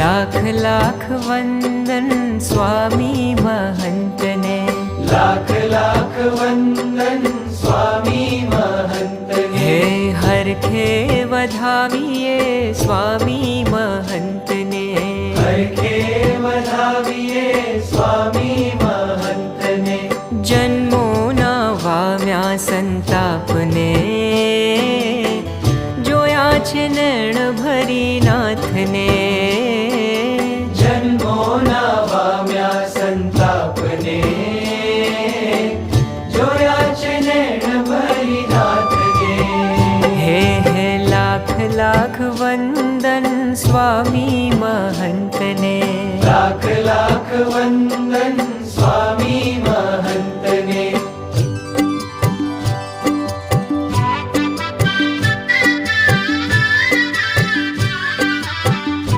લાખ લાખ વંદન સ્વામી મહંતને, લાખ લાખ વંદન સ્વામી મહંતને. હે હરખે વધાવીએ સ્વામી મહંતને, હરખે વધાવીએ સ્વામી મહંતને. જન્મોના વાવ્યા સંતાપને, જોયા છે નૈણ ભરી નાથને. જન્મોના વામ્યા સંતાપને, જોયા છે નૈણ ભરી નાથને. હે હે લાખ લાખ વંદન સ્વામી મહંતને, લાખ લાખ વંદન